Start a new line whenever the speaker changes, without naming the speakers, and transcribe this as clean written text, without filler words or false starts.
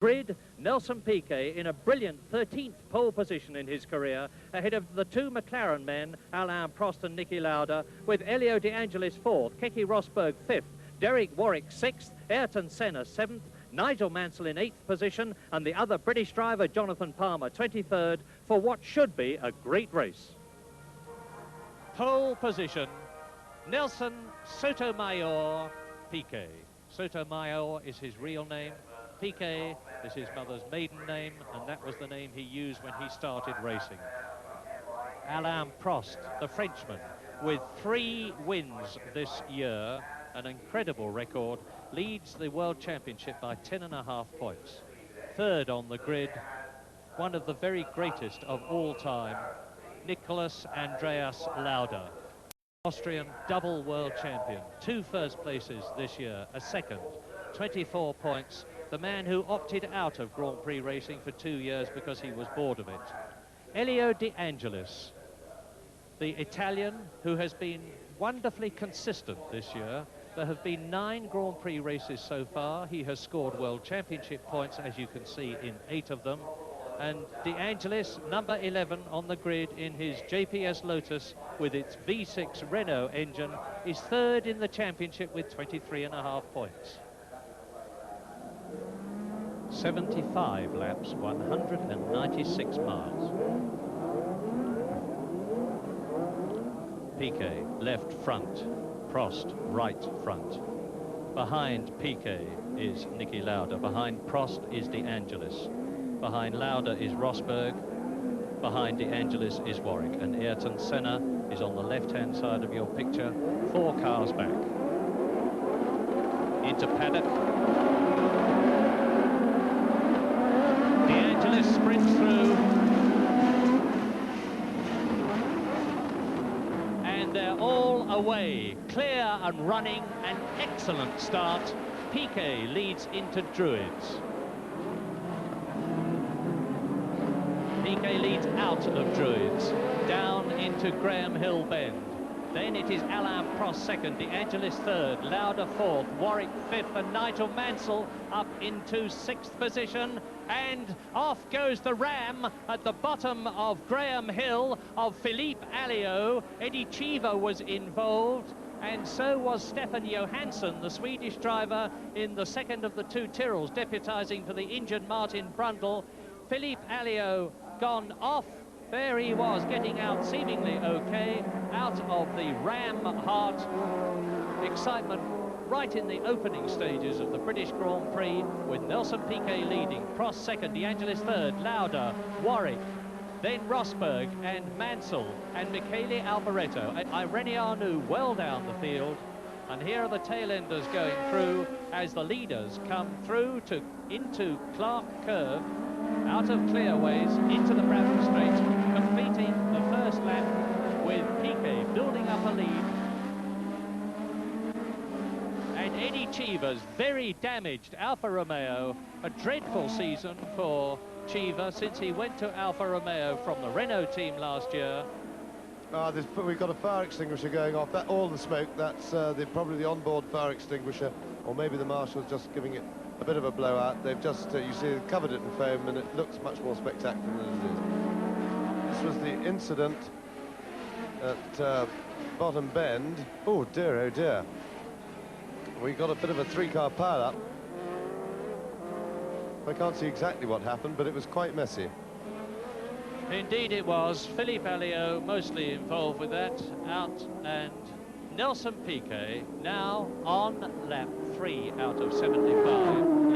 Grid, Nelson Piquet in a brilliant 13th pole position in his career, ahead of the two McLaren men, Alain Prost and Niki Lauda, with Elio De Angelis 4th, Keke Rosberg 5th, Derek Warwick 6th, Ayrton Senna 7th, Nigel Mansell in 8th position, and the other British driver, Jonathan Palmer, 23rd, for what should be a great race. Pole position, Nelson Sotomayor Piquet. Sotomayor is his real name. Piquet is his mother's maiden name, and that was the name he used when he started racing. Alain Prost, the Frenchman, with 3 wins this year, an incredible record, leads the World Championship by 10.5 points. Third on the grid, one of the very greatest of all time, Nicolas Andreas Lauda, Austrian double world champion, 2 first places this year, a second, 24 points. The man who opted out of Grand Prix racing for 2 years because he was bored of it. Elio De Angelis, the Italian who has been wonderfully consistent this year. There have been 9 Grand Prix races so far. He has scored World Championship points, as you can see, in 8 of them. And De Angelis, number 11 on the grid in his JPS Lotus with its V6 Renault engine, is 3rd in the championship with 23.5 points. 75 laps, 196 miles. Piquet, left front. Prost, right front. Behind Piquet is Niki Lauda. Behind Prost is De Angelis. Behind Lauda is Rosberg. Behind De Angelis is Warwick. And Ayrton Senna is on the left-hand side of your picture, 4 cars back. Into paddock. De Angelis sprints through. And they're all away, clear and running, an excellent start. Piquet leads into Druids. Piquet leads out of Druids, down into Graham Hill Bend. Then it is Alain Prost second, De Angelis third, Lauda fourth, Warwick fifth, and Nigel Mansell up into 6th position. And off goes the ram at the bottom of Graham Hill of Philippe Alliot. Eddie Cheever was involved, and so was Stefan Johansson, the Swedish driver, in the second of the 2 Tyrrells, deputising for the injured Martin Brundle. Philippe Alliot gone off. There he was, getting out seemingly okay, out of the ram heart. Excitement right in the opening stages of the British Grand Prix, with Nelson Piquet leading, Prost second, De Angelis third, Lauda, Warwick, then Rosberg and Mansell and Michele Alboreto. Irene Arnoux well down the field, and here are the tail-enders going through as the leaders come through into Clark Curve, out of Clearways into the Bradford Straight, completing the first lap with Piquet building up a lead. And Eddie Cheever's very damaged Alfa Romeo, a dreadful season for Cheever since he went to Alfa Romeo from the Renault team last year.
We've got a fire extinguisher going off. That all the smoke, that's probably the onboard fire extinguisher, or maybe the marshal's just giving it a bit of a blowout. They've just, you see, covered it in foam, and it looks much more spectacular than it is. This was the incident at Bottom Bend. Oh dear, oh dear. We got a bit of a 3-car pile-up. I can't see exactly what happened, but it was quite messy.
Indeed it was. Philippe Alliot mostly involved with that, out, and Nelson Piquet now on lap 3 out of 75.